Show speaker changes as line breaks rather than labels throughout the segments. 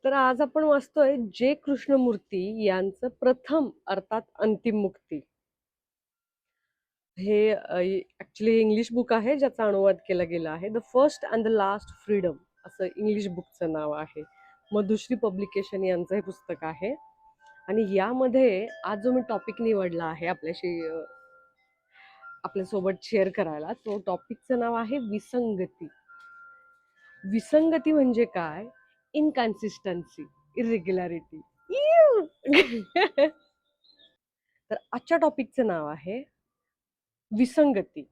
तर आज आपण वाचतोय जे कृष्णमूर्ती यांचं प्रथम अर्थात अंतिम मुक्ती. हे ऍक्च्युली इंग्लिश बुक आहे ज्याचा अनुवाद केला गेला आहे. The first and the last freedom असं इंग्लिश बुकचं नाव आहे. मधुश्री पब्लिकेशन यांचं हे पुस्तक आहे. आणि यामध्ये आज जो मी टॉपिक निवडला आहे आपल्यासोबत शेअर करायला, तो टॉपिकचं नाव आहे विसंगती. विसंगती म्हणजे काय? इनकन्सिस्टन्सी, इरेग्युलॅरिटी. तर आजच्या टॉपिकचं नाव आहे विसंगती,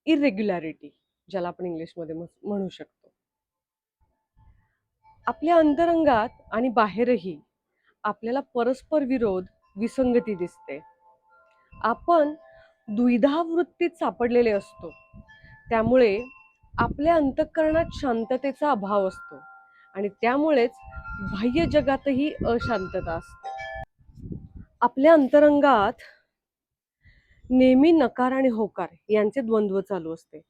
इरेग्युलॅरिटी, ज्याला आपण इंग्लिशमध्ये म्हणू शकतो. आपल्या अंतरंगात आणि बाहेरही आपल्याला परस्पर विरोध, विसंगती दिसते. आपण द्विधा वृत्तीत सापडलेले असतो. त्यामुळे आपल्या अंतःकरणात शांततेचा अभाव असतो आणि त्यामुळेच बाह्य जगातही अशांतता असते. आपल्या अंतरंगात नेहमी नकार आणि होकार यांचे द्वंद्व चालू असते.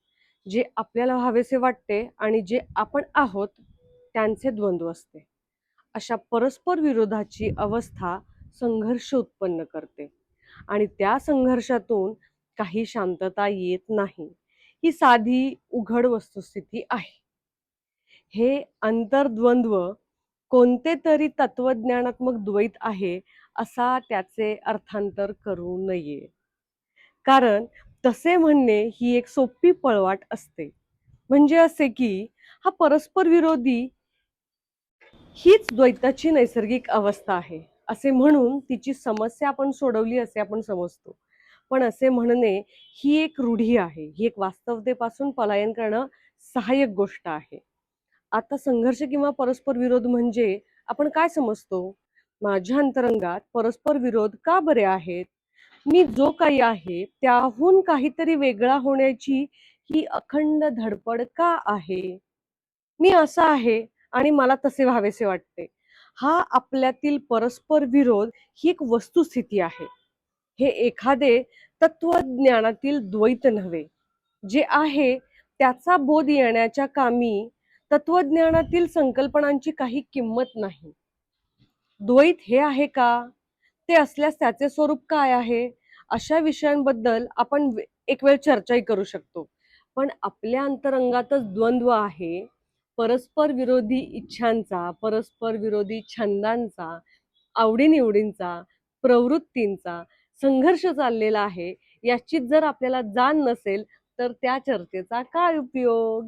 जे आपल्याला हवेसे वाटते आणि जे आपण आहोत त्यांचे द्वंद्व असते. अशा परस्पर विरोधाची अवस्था संघर्ष उत्पन्न करते आणि त्या संघर्षातून काही शांतता येत नाही. ही साधी उघड वस्तुस्थिती आहे. हे अंतर्द्वंद्व कोणते तरी तत्वज्ञानात्मक द्वैत आहे असा त्याचे अर्थांतर करू नये. कारण तसे म्हणणे ही एक सोपी पळवाट असते. म्हणजे असे की हा परस्पर विरोधी हीच द्वैताची नैसर्गिक अवस्था आहे असे म्हणून तिची समस्या आपण सोडवली असे आपण समजतो. पण असे म्हणणे ही एक रूढी आहे. ही एक वास्तवतेपासून पलायन करणं सहाय्यक गोष्ट आहे. आता संघर्ष किंवा परस्पर विरोध म्हणजे आपण काय समजतो? माझ्या अंतरंगात परस्पर विरोध का बरे आहेत? मी जो काही आहे त्याहून काहीतरी वेगळा होण्याची ही अखंड धडपड का आहे? मी असा आहे आणि मला तसे व्हावेसे वाटते. हा आपल्यातील परस्पर विरोध ही एक वस्तुस्थिती आहे. हे एखादे तत्वज्ञानातील द्वैत नव्हे. जे आहे त्याचा बोध येण्याच्या कामी तत्वज्ञानातील संकल्पनांची काही किंमत नाही. द्वैत हे आहे का? ते असल्यास त्याचे स्वरूप काय आहे? अशा विषयांबद्दल आपण एक वेळ चर्चाही करू शकतो. पण आपल्या अंतरंगातच द्वंद्व आहे. परस्पर विरोधी इच्छांचा, परस्पर विरोधी छंदांचा, आवडीनिवडींचा, प्रवृत्तींचा संघर्ष चाललेला आहे. याची जर आपल्याला जाण नसेल तर त्या चर्चेचा काय उपयोग?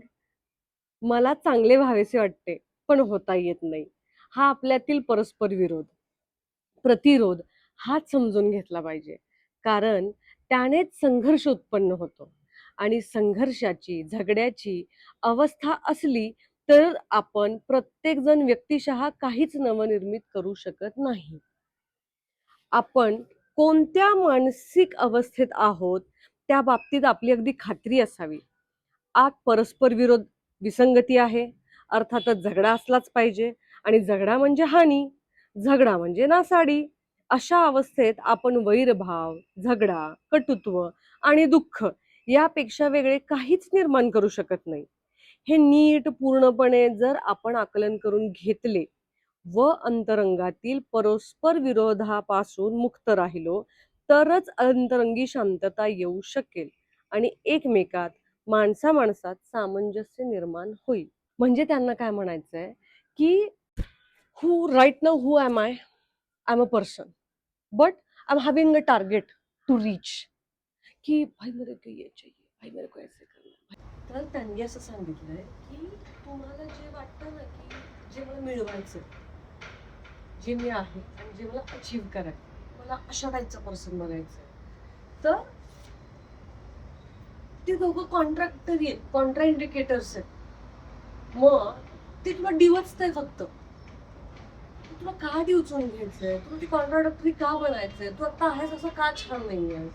मला चांगले व्हावेसे वाटते पण होता येत नाही. हा आपल्यातील परस्पर विरोध, प्रतिरोध हाच समजून घेतला पाहिजे. कारण त्यानेच संघर्ष उत्पन्न होतो आणि संघर्षाची, झगड्याची अवस्था असली तर आपण प्रत्येक जण व्यक्तिशः काहीच नवनिर्मित करू शकत नाही. आपण कोणत्या मानसिक अवस्थेत आहोत त्या बाबतीत आपली अगदी खात्री असावी. आत परस्पर विरोध, विसंगती आहे, अर्थातच झगडा असलाच पाहिजे आणि झगडा म्हणजे हानी, झगडा म्हणजे नासाडी. अशा अवस्थेत आपण वैरभाव, झगडा, कटुत्व आणि दुःख यापेक्षा वेगळे काहीच निर्माण करू शकत नाही. हे नीट पूर्णपणे जर आपण आकलन करून घेतले व अंतरंगातील परस्पर विरोधापासून मुक्त राहिलो तरच अंतरंगी शांतता येऊ शकेल आणि एकमेकात माणसात सामंजस्य निर्माण होईल. म्हणजे त्यांना काय म्हणायचंय की who right now who am I am a person but I am having a target to reach की भाई मेरे को ये चाहिए, भाई मेरे को ऐसे करना. तर त्यांनी असं सांगितलंय की तुम्हाला जे वाटतं ना की जे मला मिळवायचं, जे मी आहे आणि जे मला अचीव्ह करायचं, मला अशा टाईपचं पर्सन बनायचं, तर ते दोघं कॉन्ट्रॅक्टरी आहेत, कॉन्ट्रा इंडिकेटर्स आहेत. मग ते तुला डिवचतंय फक्त. तुला का डिवचून घ्यायचंय? तुला ती कॉन्ट्रॅक्टरी का बनायचंय? तू आता आहेस असं का छान नाहीये?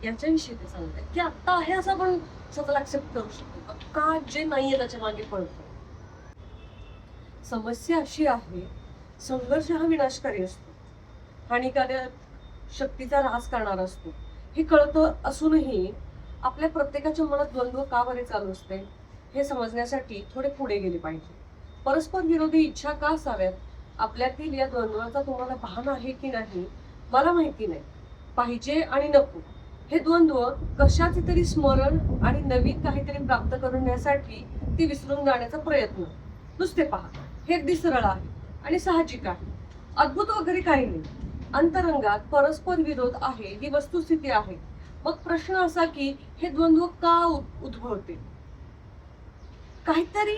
याच्याविषयी ते सांगताय की आता आहे असं आपण स्वतःला ऍक्सेप्ट करू शकतो का जे नाहीये त्याच्या मागे पळतो. समस्या अशी आहे, संघर्ष हा विनाशकारी असतो, हानिकारक शक्तीचा ऱ्हास करणारा असतो. हे कळतं असूनही आपल्या प्रत्येकाच्या मनात द्वंद्व का बरे चालू असते हे समजण्यासाठी थोडे पुढे गेले पाहिजे. परस्पर विरोधी इच्छा का असाव्यात? आपल्यातील या द्वंद्वाचा तुम्हाला भान आहे की नाही मला माहिती नाही. पाहिजे आणि नको हे द्वंद्व कशाचे तरी स्मरण आणि नवीन काहीतरी प्राप्त करण्यासाठी ती विसरून जाण्याचा प्रयत्न. नुसते पहा, हे अगदी सरळ आहे आणि साहजिक आहे. अद्भुत वगैरे काही नाही. अंतरंगात परस्पर विरोध आहे ही वस्तुस्थिती आहे. मग प्रश्न असा की हे द्वंद्व का उद्भवते? काहीतरी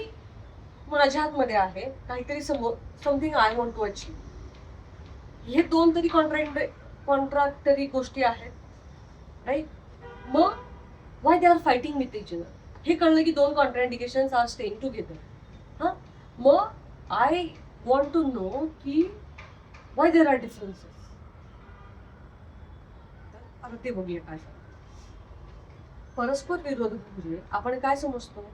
माझ्या आतमध्ये आहे, काहीतरी something I want to achieve. हे दोन तरी कॉन्ट्राक्टरी गोष्टी आहेत, राईट? मग why they are fighting with each other? हे कळलं की दोन कॉन्ट्राइंडिकेशन्स आर स्टेइंग टुगेदर. हा, मग आय वॉन्ट टू नो की वाय देर आर डिफरन्सेस. आता ते बघूया काय. परस्पर विरोध म्हणजे आपण काय समजतो?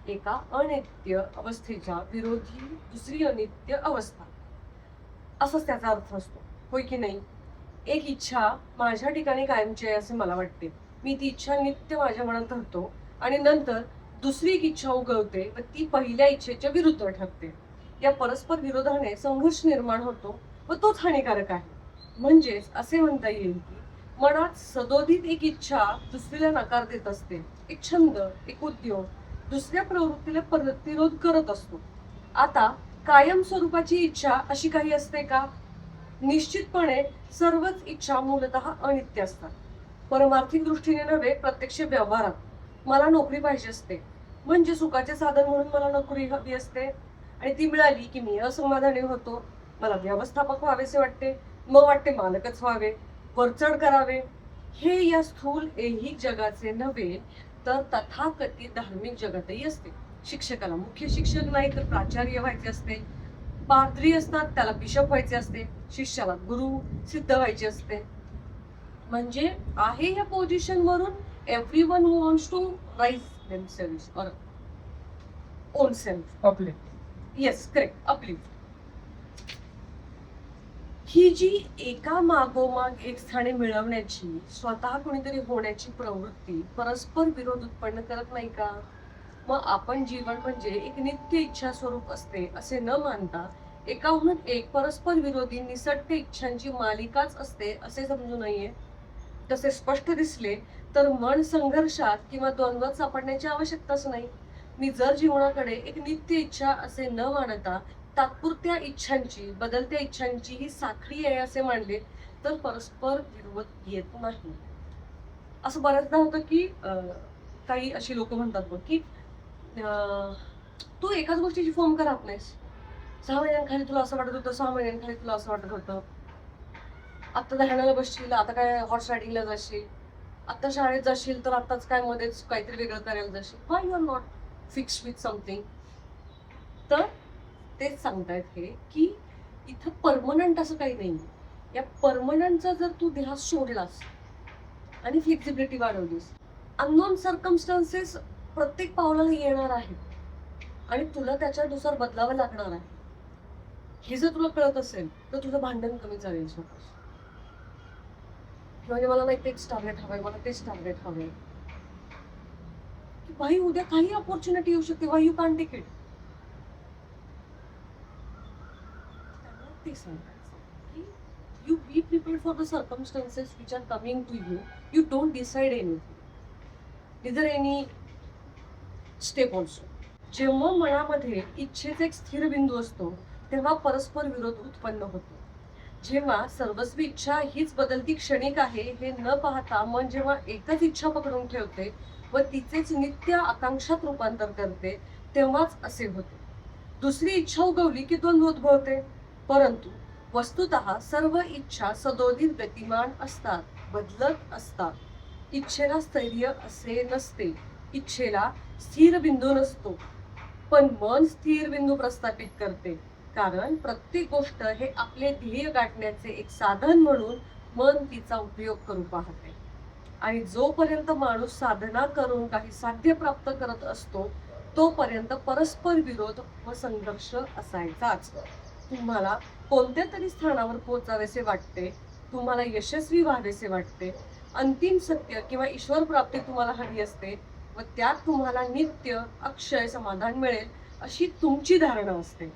एका अनित्य अवस्थेच्या विरोधी दुसरी अनित्य अवस्था, असाच त्याचा अर्थ असतो, होय की नाही? एक इच्छा माझ्या ठिकाणी कायमची आहे असे मला वाटते. मी ती इच्छा नित्य माझ्या मनात धरतो आणि नंतर दुसरी एक इच्छा उगवते व ती पहिल्या इच्छेच्या विरुद्ध ठरते. या परस्पर विरोधाने संघर्ष निर्माण होतो व तोच हानिकारक आहे. म्हणजेच असे म्हणता येईल की मनात सदोदित एक इच्छा दुसरीला नकार देत असते. एक छंद, एक उद्योग दुसऱ्या प्रवृत्तीला प्रतिरोध करत असतो. आता कायम स्वरूपाची इच्छा अशी काही असते का? निश्चितपणे सर्वच इच्छा मूलतः अनित्य असतात. परमार्थिक दृष्टीने नव्हे, प्रत्यक्ष व्यवहारात मला नोकरी पाहिजे असते, म्हणजे सुखाचे साधन म्हणून मला नोकरी हवी असते आणि ती मिळाली की मी असमाधानी होतो. मला व्यवस्थापक व्हावेसे वाटते, मग वाटते मालकच व्हावे, वरचढ करावे. हे या स्थूल ऐहिक जगाचे नव्हे तर तथाकथित धार्मिक जगातही असते. शिक्षकाला मुख्य शिक्षक नाही तर प्राचार्य व्हायचे असते. पाद्री असतात त्याला बिशप व्हायचे असते. शिष्याला गुरु सिद्ध व्हायचे असते. म्हणजे आहे या पोझिशन वरून everyone who wants to rise themselves or own self uplift. Yes, correct, uplift. ही जी एका मागोमाग एक स्थाने मिळवण्याची, स्वतः कोणीतरी होण्याची प्रवृत्ती परस्पर विरोध उत्पन्न करत नाही का? मग आपण जीवन म्हणजे एक नित्य इच्छा स्वरूप असते असे न मानता एकाहून एक परस्पर विरोधी निसटते इच्छांची मालिकाच असते असे समजू नये. तसे स्पष्ट दिसले तर मन संघर्षात किंवा द्वंद्वात सापडण्याची आवश्यकताच नाही. मी जर जीवनाकडे एक नित्य इच्छा असे न मानता तात्पुरत्या इच्छांची, बदलत्या इच्छांची ही साखळी आहे असे मानले तर परस्पर विरोध येत नाही. असं बऱ्याचदा होतं की काही अशी लोक म्हणतात बघ की तू एकाच गोष्टीची फोन का राहत नाहीस? 6 महिन्यांखाली तुला असं वाटत होतं, 6 महिन्यांखाली तुला असं वाटत होतं. आता ध्यानाला बसशील, आता काय हॉर्स रायडिंगला जाशील, आता शाळेत जाशील तर आताच काय मध्येच काहीतरी वेगळं करायला जाशील. Why you are not fix with something? तर तेच सांगतायत हे की इथं परमनंट असं काही नाही. या परमनंटचा जर तू ध्यास सोडलास आणि फ्लेक्झिबिलिटी वाढवलीस, अननोन सर्कमस्टन्सेस प्रत्येक पावलाला येणार आहेत आणि तुला त्याच्यानुसार बदलावं लागणार आहे. हे जर तुला कळत असेल तर तुझं भांडण कमी चालेल स्वतः. म्हणजे मला नाही तेच टार्गेट हवंय, मला तेच टार्गेट हवंय. भाई उद्या काही ऑपॉर्च्युनिटी येऊ शकते. Why you can't take it? ते सांगायचं की you be prepared for the circumstances which are coming to you. You don't decide anything, neither any step also. जेव्हा मनामध्ये इच्छेचा एक स्थिर बिंदू असतो तेव्हा परस्पर विरोध उत्पन्न होतो. जेव्हा सर्वस्वी इच्छा हीच बदलती क्षणिक आहे हे न पाहता मन जेव्हा एकच इच्छा पकडून ठेवते व तिचेच नित्य आकांक्षात रूपांतर करते तेव्हाच असे होते. दुसरी इच्छा उगवली की द्वंद्व उद्भवते. परंतु वस्तुतः सर्व इच्छा सदोदित गतिमान असतात, बदलत असतात. इच्छेला स्थैर्य असे नसते, इच्छेला स्थिर बिंदू नसतो. पण मन स्थिर बिंदू प्रस्थापित करते, कारण प्रत्येक गोष्ट हे आपले ध्येय गाठण्याचे एक साधन म्हणून मन तिचा उपयोग करू पाहते. आणि जोपर्यंत माणूस साधना करून काही साध्य प्राप्त करत असतो तोपर्यंत परस्पर विरोध व संघर्ष असायचाच. तुम्हाला कोणत्या तरी स्थानावर पोहोचावेसे वाटते, तुम्हाला यशस्वी व्हावेसे वाटते, अंतिम सत्य किंवा ईश्वर प्राप्ती तुम्हाला हवी असते व त्यात तुम्हाला नित्य अक्षय समाधान मिळेल अशी तुमची धारणा असते.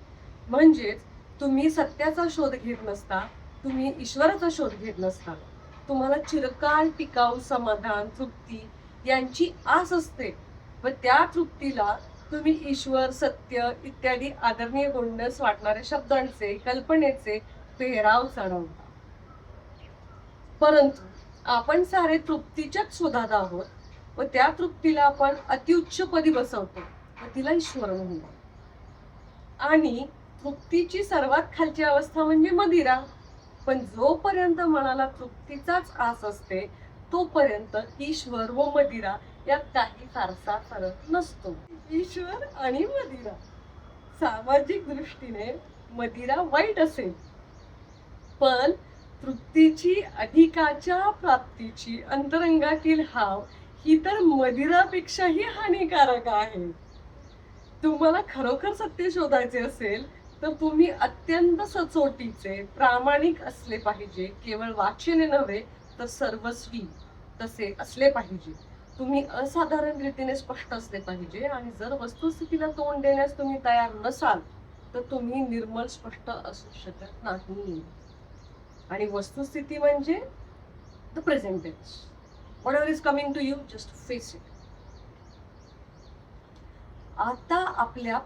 म्हणजेच तुम्ही सत्याचा शोध घेत नसता, तुम्ही ईश्वराचा शोध घेत नसता. तुम्हाला चिरकाल टिकाऊ समाधान, तृप्ती यांची आस असते व त्या तृप्तीला तुम्ही ईश्वर, सत्य इत्यादी आदरणीय गोंडस वाटणाऱ्या शब्दांचे, कल्पनेचे पेहराव चढवता. परंतु आपण सारे तृप्तीच्याच शोधात आहोत व त्या तृप्तीला आपण अतिउच्चपदी बसवतो व तिला ईश्वर म्हणतो. आणि तृप्तीची सर्वात खालची अवस्था म्हणजे मदिरा. पण जोपर्यंत मनाला तृप्तीचाच आस असते तोपर्यंत ईश्वर व मदिरा यात काही फारसा फरक नसतो. ईश्वर आणि मदिरा, सामाजिक दृष्टीने मदिरा वाईट असेल, पण तृप्तीची अधिकाच्या प्राप्तीची अंतरंगातील हाव ही तर मदिरापेक्षाही हानिकारक आहे. तुम्हाला खरोखर सत्य शोधायचे असेल तर तुम्ही अत्यंत सचोटीचे, प्रामाणिक असले पाहिजे. केवळ वाचने नव्हे तर सर्वस्वी तसे असले पाहिजे. तुम्ही असाधारण रीतीने स्पष्ट असले पाहिजे आणि जर वस्तुस्थितीला तोंड देण्यास तुम्ही तयार नसाल तर तुम्ही निर्मल स्पष्ट असू शकत नाही. आणि वस्तुस्थिती म्हणजे the present tense. Whatever is coming to you, just face it. आता आपल्या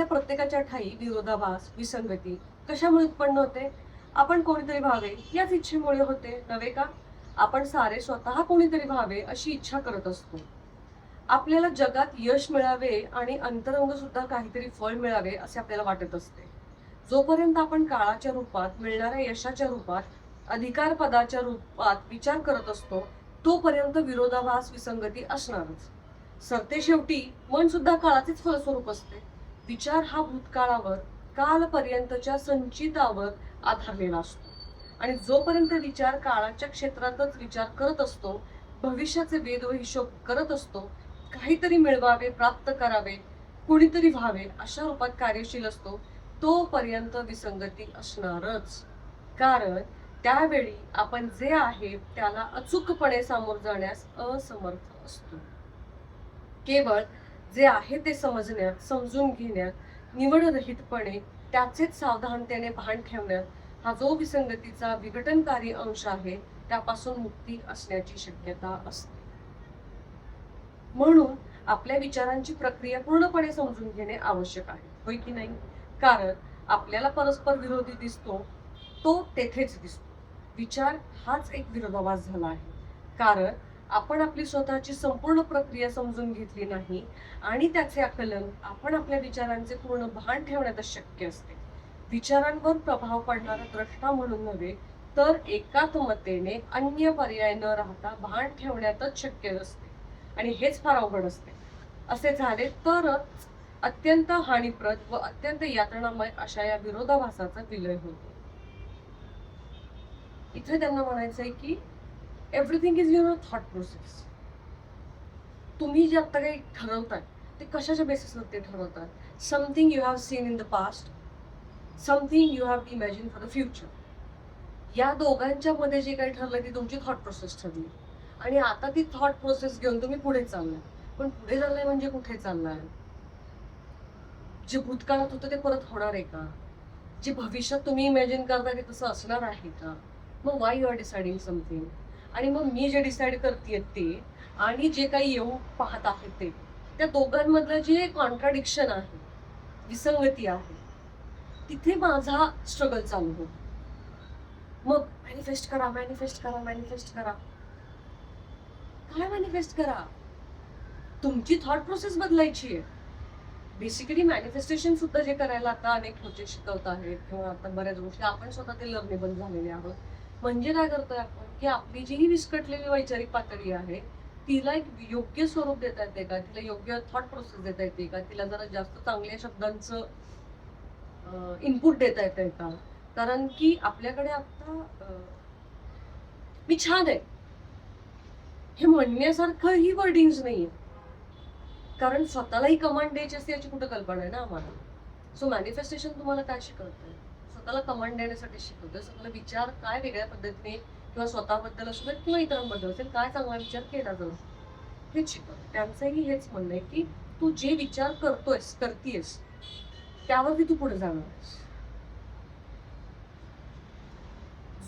प्रत्येकाच्या ठायी विरोधाभास, विसंगती कशामुळे उत्पन्न होते? आपण कोणीतरी व्हावे याच इच्छेमुळे होते, नव्हे का? आपण सारे स्वतः कोणीतरी व्हावे अशी इच्छा करत असतो. आपल्याला जगात यश मिळावे आणि अंतरंग सुद्धा काहीतरी फळ मिळावे असे आपल्याला वाटत असते. जोपर्यंत आपण काळाच्या रूपात, मिळणाऱ्या यशाच्या रूपात, अधिकार पदाच्या रूपात विचार करत असतो तोपर्यंत विरोधाभास, विसंगती असणारच. सरतेशेवटी मन सुद्धा काळाचेच फलस्वरूप असते. विचार हा भूतकाळावर, कालपर्यंतच्या संचितावर आधारलेला असतो आणि जोपर्यंत विचार काळाच्या क्षेत्रातच विचार करत असतो, भविष्याचे वेध व हिशोब करत असतो, काहीतरी मिळवावे, प्राप्त करावे, कुणीतरी व्हावे अशा रूपात कार्यशील असतो, तोपर्यंत विसंगती असणारच. कारण त्यावेळी आपण जे आहे त्याला अचूकपणे सामोर जाण्यास असमर्थ असतो. केवळ जे आहे ते समजण्यात, समजून घेण्यात, निवडरहितपणे त्याचेच सावधानतेने भान ठेवण्यात हा जो विसंगतीचा विघटनकारी अंश आहे त्यापासून मुक्ती असण्याची शक्यता असते. म्हणून आपल्या विचारांची प्रक्रिया पूर्णपणे समजून घेणे आवश्यक आहे, होय की नाही? कारण आपल्याला परस्पर विरोधी दिसतो तो तेथेच दिसतो. विचार हाच एक विरोधाभास झाला आहे. कारण आपण आपली स्वतःची संपूर्ण प्रक्रिया समजून घेतली नाही आणि त्याचे आकलन आपण आपल्या विचारांचे पूर्ण भान ठेवण्यातच शक्य असते. विचारांवर प्रभाव पडणारा द्रष्टा म्हणून नव्हे तर एकात्मतेने अन्य पर्याय न राहता भान ठेवण्यातच शक्य असते आणि हेच फार अवघड असते. असे झाले तरच अत्यंत हानिप्रद व अत्यंत यातनामय अशा या विरोधाभासाचा विलय होतो. इथे त्यांना म्हणायचंय की everything is your thought process. तुम्ही जे आता काही ठरवताय ते कशाच्या बेसिसवर ते ठरवताय? Something you have seen in the past, something you have imagine for the future. या दोघांच्या मध्ये जे काही ठरलंय ती तुमची थॉट प्रोसेस ठरली आणि आता ती थॉट प्रोसेस घेऊन तुम्ही पुढे चाललाय. पण पुढे चाललाय म्हणजे कुठे चाललाय? जे भूतकाळात होतं ते परत होणार आहे का? जे भविष्यात तुम्ही इमॅजिन करताय ते तसं असणार आहे का? मग why you are deciding something? आणि मग मी जे डिसाईड करते ते आणि जे काही येऊ पाहत आहे ते, त्या दोघांमधलं जे कॉन्ट्राडिक्शन आहे, विसंगती आहे, तिथे माझा स्ट्रगल चालू होतो. मग मॅनिफेस्ट करा, मॅनिफेस्ट करा, मॅनिफेस्ट करा. काय मॅनिफेस्ट करा? तुमची थॉट प्रोसेस बदलायची आहे. बेसिकली मॅनिफेस्टेशन सुद्धा जे करायला आता अनेक प्रोजेक्ट शिकवत आहेत किंवा आता बऱ्याच गोष्टी आपण स्वतः ते लर्नेबल झालेले आहोत. म्हणजे काय करतोय आपण की आपली जी ही विस्कटलेली वैचारिक पातळी आहे तिला एक योग्य स्वरूप देता येते का, तिला योग्य थॉट प्रोसेस देता येते का, तिला जरा जास्त चांगल्या शब्दांचं इनपुट देता येत आहे का? कारण की आपल्याकडे आता मी छान आहे हे म्हणण्यासारखं ही वर्डिंग्स नाहीये. कारण स्वतःलाही कमांड द्यायची असते याची कुठं कल्पना आहे ना आम्हाला. सो मॅनिफेस्टेशन तुम्हाला काय शिकवतंय? स्वतःला कमांड देण्यासाठी शिकवतोय. स्वतःला विचार काय वेगळ्या पद्धतीने किंवा स्वतःबद्दल असू किंवा इतरांबद्दल असेल काय चांगला विचार केला जाऊ हेच शिकवतं. त्यांचंही हेच म्हणणं आहे की तू जे विचार करतीयस त्यावरती तू पुढे जाणार आहेस.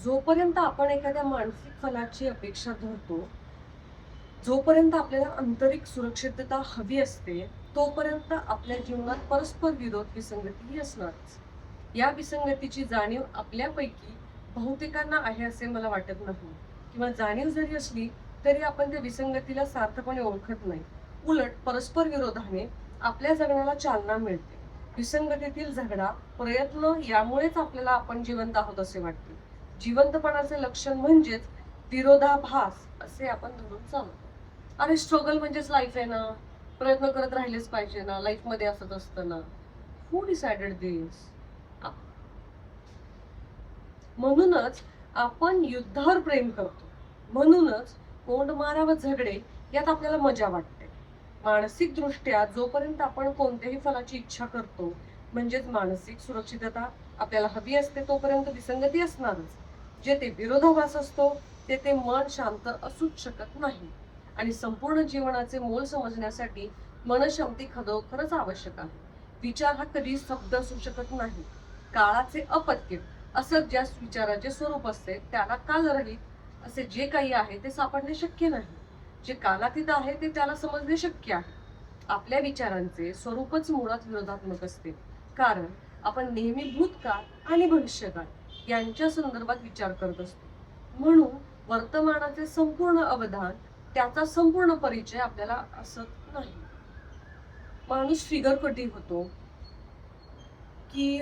जोपर्यंत आपण एखाद्या मानसिक फलाची अपेक्षा धरतो, जोपर्यंत आपल्याला आंतरिक सुरक्षितता हवी असते, तोपर्यंत आपल्या जीवनात परस्पर विरोध विसंगती असणारच. या विसंगतीची जाणीव आपल्यापैकी बहुतेकांना आहे असे मला वाटत नाही, किंवा जाणीव जरी असली तरी आपण त्या विसंगतीला सार्थपणे ओळखत नाही. उलट परस्पर विरोधाने आपल्या जगण्याला चालना मिळते. विसंगतीतील झगडा, प्रयत्न यामुळेच आपल्याला आपण जिवंत आहोत असे वाटते. जिवंतपणाचे लक्षण म्हणजेच विरोधाभास असे आपण धरून चालतो. अरे स्ट्रगल म्हणजेच लाईफ आहे ना, प्रयत्न करत राहिलेच पाहिजे ना, लाईफ मध्ये असंच असतं ना. हू डिसाइडेड दिस? म्हणूनच आपण युद्धावर प्रेम करतो. म्हणूनच कोंडमारा व झगडे यात आपल्याला मजा वाटते. मानसिक दृष्ट्या जोपर्यंत आपण कोणत्याही फलाची इच्छा करतो, म्हणजेच मानसिक सुरक्षितता आपल्याला हवी असते, तोपर्यंत विसंगती असणारच. जे ते विरोधाभास असतो ते मन शांत असूच शकत नाही. आणि संपूर्ण जीवनाचे मोल समजण्यासाठी मनशांती खरोखरच आवश्यक आहे. विचार हा कधी शब्द असू शकत नाही. काळाचे अपत्य असं ज्या विचाराचे स्वरूप असते त्याला कालरहित असे जे काही आहे ते सापडणे शक्य नाही. जे कालातीत आहे ते त्याला समजणे शक्य आहे. आपल्या विचारांचे स्वरूपच मुळात विरोधात्मक असते, कारण आपण नेहमी भूतकाळ आणि भविष्यकाळ यांच्या संदर्भात विचार करत असतो. म्हणून वर्तमानाचे संपूर्ण अवधान, त्याचा संपूर्ण परिचय आपल्याला असत नाही. माणूस फिगर कधी होतो की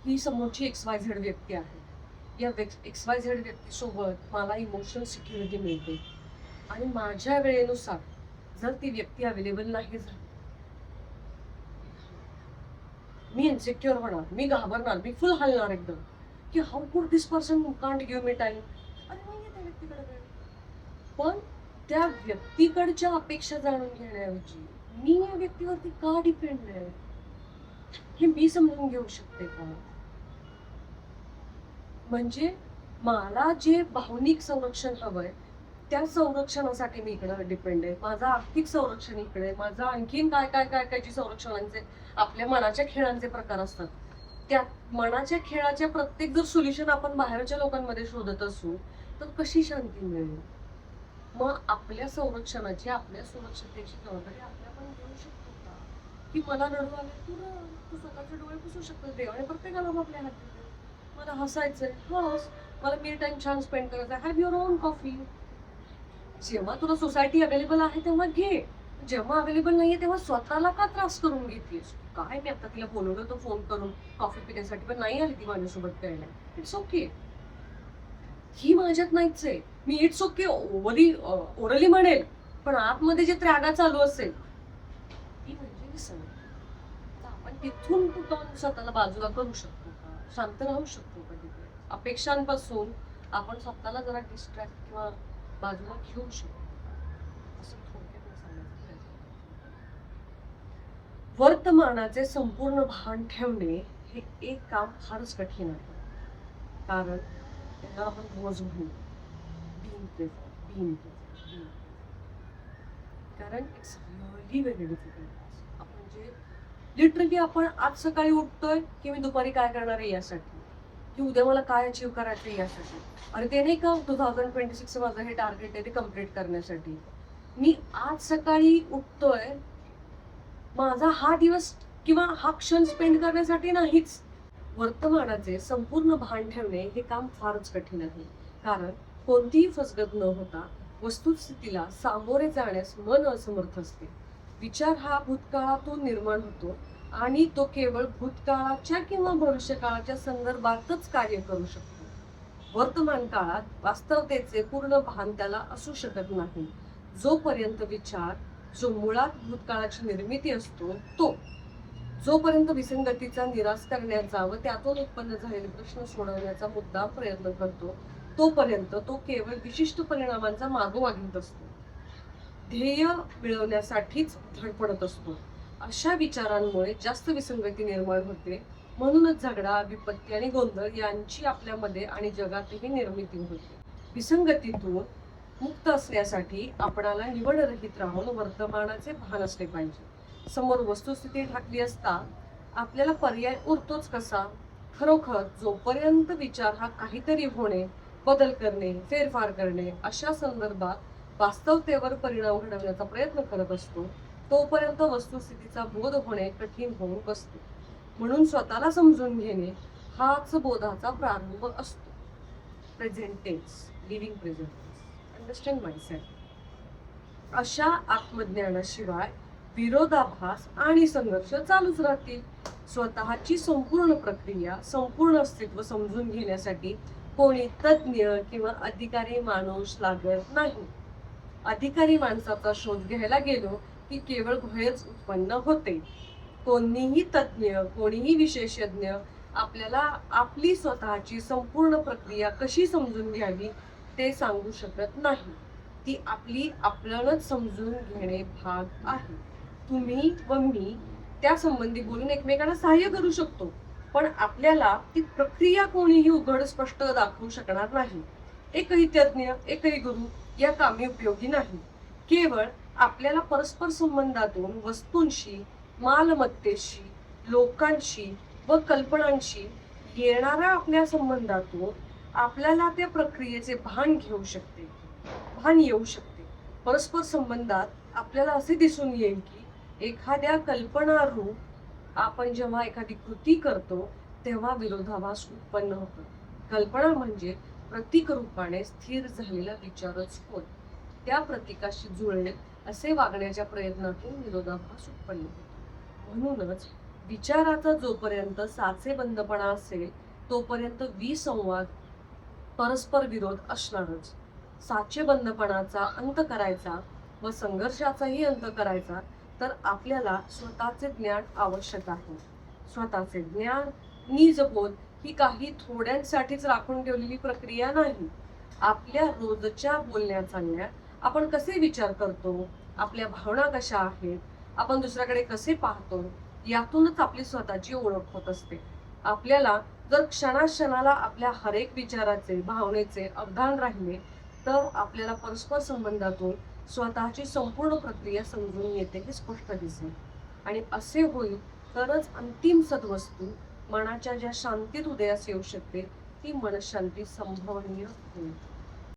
ही समोरची XYZ व्यक्ती आहे, या XYZ व्यक्तीसोबत मला इमोशनल सिक्युरिटी मिळते, आणि माझ्या वेळेनुसार जर ती व्यक्ती अवेलेबल नाही झाली, मी इन्सिक्युअर होणार, मी घाबरणार, मी फुल हलणार एकदम की हाऊ कुड दिस person can't give me time. अरे नाहीये त्या व्यक्तीकडे वेळ. पण त्या व्यक्तीकडच्या अपेक्षा जाणून घेण्याऐवजी मी या व्यक्तीवरती का डिपेंड आहे हे मी समजून घेऊ शकते का? म्हणजे मला जे भावनिक संरक्षण हवंय त्या संरक्षणासाठी मी इकडे डिपेंड आहे. माझं आर्थिक संरक्षण इकडे, माझं आणखीन काय काय काय काय जे संरक्षणांचे आपल्या मनाच्या खेळांचे प्रकार असतात, त्या मनाच्या खेळाच्या प्रत्येक जर सोल्युशन आपण बाहेरच्या लोकांमध्ये शोधत असू तर कशी शांती मिळेल? मग आपल्या संरक्षणाची, आपल्या सुरक्षतेची जबाबदारी आपल्या पण घेऊ शकतो का? की मला रडू आले, तू स्वतःचे डोळे पुसू शकतो. देवाने प्रत्येकाला आपल्या हात दिले. मला हसायचंय, हस. मला मी टाइम छान स्पेंड करायचा, हॅव युअर ओन कॉफी. जेव्हा तुला सोसायटी अवेलेबल आहे तेव्हा घे, जेव्हा अवेलेबल नाहीये तेव्हा स्वतःला का त्रास करून घेतलीस? काय मी आता तिला बोलवलं होतं फोन करून कॉफी पिण्यासाठी, पण नाही आली ती माझ्यासोबत प्यायला. इट्स ओके, ही माझ्यात नाहीच आहे. मी इट्स ओके ओरली म्हणेल, पण आतमध्ये जे त्रागा चालू असेल ती म्हणजे विसंगती. आपण तिथून कुठून स्वतःला बाजूला करू शकतो का? शांत राहू शकतो का? तिथे अपेक्षांपासून आपण स्वतःला जरा डिस्ट्रॅक्ट किंवा बाजूला घेऊ शकतो असं थोडक्यात मी सांगायचा प्रयत्न करते. वर्तमानाचे संपूर्ण भान ठेवणे हे एक काम फारच कठीण आहे, कारण त्याला आपण रोज म्हणतो बीइंग प्रेझेंट, बीइंग प्रेझेंट. कारण इट्स रिअली व्हेरी डिफिकल्ट. आपण जे लिटरली आपण आज सकाळी उठतोय की मी दुपारी काय करणार आहे यासाठी, की उद्या मला काय अचीव्ह करायचं आहे यासाठी. अरे ते नाही का 2026 माझं हे टार्गेट आहे ते कम्प्लीट करण्यासाठी. मी आज सकाळी उठतोय माझा हा दिवस किंवा हा क्षण स्पेंड करण्यासाठी नाहीच. वर्तमानाचे संपूर्ण भान ठेवणे हे काम फारच कठीण आहे, कारण कोणतीही फसगत न होता वस्तुस्थितीला सामोरे जाण्यास मन असमर्थ असते. विचार हा भूतकाळातून निर्माण होतो आणि तो केवळ भूतकाळाच्या किंवा भविष्यकाळाच्या संदर्भातच कार्य करू शकतो. वर्तमान काळात वास्तवतेचे पूर्ण भान त्याला असू शकत नाही. जोपर्यंत विचार, जो मुळात भूतकाळाची निर्मिती असतो, तो जोपर्यंत विसंगतीचा निराश करण्याचा व त्यातून उत्पन्न झालेले प्रश्न सोडवण्याचा मुद्दा प्रयत्न करतो, तोपर्यंत तो केवळ विशिष्ट परिणामांचा मागोवा घेत असतो, ध्येय मिळवण्यासाठीच धडपडत असतो. अशा विचारांमुळे जास्त विसंगती निर्माण होते. म्हणूनच झगडा, विपत्ती आणि गोंधळ यांची आपल्यामध्ये आणि जगातही निर्मिती होते. विसंगतीतून मुक्त असण्यासाठी आपणाला निवडरहित राहून वर्तमानाचे भान असले पाहिजे. समोर वस्तुस्थिती ठाकली असता आपल्याला पर्याय उरतोच कसा? खरोखर जोपर्यंत विचार हा काहीतरी होणे, बदल करणे, फेरफार करणे अशा संदर्भात वास्तवतेवर परिणाम घडवण्याचा प्रयत्न करत असतो, तोपर्यंत वस्तुस्थितीचा बोध होणे कठीण होऊन बसते. म्हणून स्वतःला समजून घेणे हाच बोधाचा प्रारंभ असतो. Present tense, living present tense, understand myself. अशा आत्मज्ञानाशिवाय विरोधाभास आणि संघर्ष चालूच राहतील. स्वतःची संपूर्ण प्रक्रिया, संपूर्ण अस्तित्व समजून घेण्यासाठी कोणी तज्ज्ञ किंवा अधिकारी माणूस लागत नाही. अधिकारी माणसाचा शोध घ्यायला गेलो की केवळ भयच उत्पन्न होते. कोणीही तज्ज्ञ, कोणीही विशेषज्ञ आपल्याला आपली स्वतःची संपूर्ण प्रक्रिया कशी समजून घ्यावी ते सांगू शकत नाही. ती आपणच समजून घेणे भाग आहे. तुम्ही व मी त्या संबंधी बोलून एकमेकांना सहाय्य करू शकतो, पण आपल्याला ती प्रक्रिया कोणीही उघड स्पष्ट दाखवू शकणार नाही. एकही तज्ज्ञ, एकही गुरु या कामी उपयोगी नाही. केवळ आपल्याला परस्पर संबंधातून वस्तूंशी, मालमत्तेशी, लोकांशी व कल्पनांशी येणाऱ्या आपल्या संबंधातून आपल्याला त्या प्रक्रियेचे भान येऊ शकते. परस्पर संबंधात आपल्याला असे दिसून येईल की एखाद्या कल्पनारूप आपण जेव्हा एखादी कृती करतो तेव्हा विरोधाभास उत्पन्न होतो. कल्पना म्हणजे प्रतीक रूपाने स्थिर झालेला विचारच होय. त्या प्रतीकाशी जुळेल असे वागण्याच्या प्रयत्नातून विरोधाभास उत्पन्न होतो. म्हणूनच विचाराचा जोपर्यंत साचेबंदपणा असेल तोपर्यंत विसंवाद, परस्पर विरोध असणारच. साचेबंदपणाचा अंत करायचा व संघर्षाचाही अंत करायचा तर आपल्याला स्वतःचे ज्ञान आवश्यक आहे. स्वतःचे ज्ञान, निजबोध ही काही थोड्यांसाठीच राखून ठेवलेली प्रक्रिया नाही. आपल्या रोजच्या बोलण्या चालण्यात आपण कसे विचार करतो, आपल्या भावना कशा आहेत, आपण दुसऱ्याकडे कसे पाहतो, यातूनच आपली स्वतःची ओळख होत असते. आपल्याला जर क्षणाक्षणाला आपल्या हरेक विचाराचे, भावनेचे अवधान राहिले तर आपल्याला परस्पर संबंधातून स्वतःची संपूर्ण प्रक्रिया समजून येते हे स्पष्ट दिसेल. आणि असे होईल तरच अंतिम सद्वस्तू मनाच्या ज्या शांतीत उदयास येऊ शकते ती मनशांती संभवनीय होईल.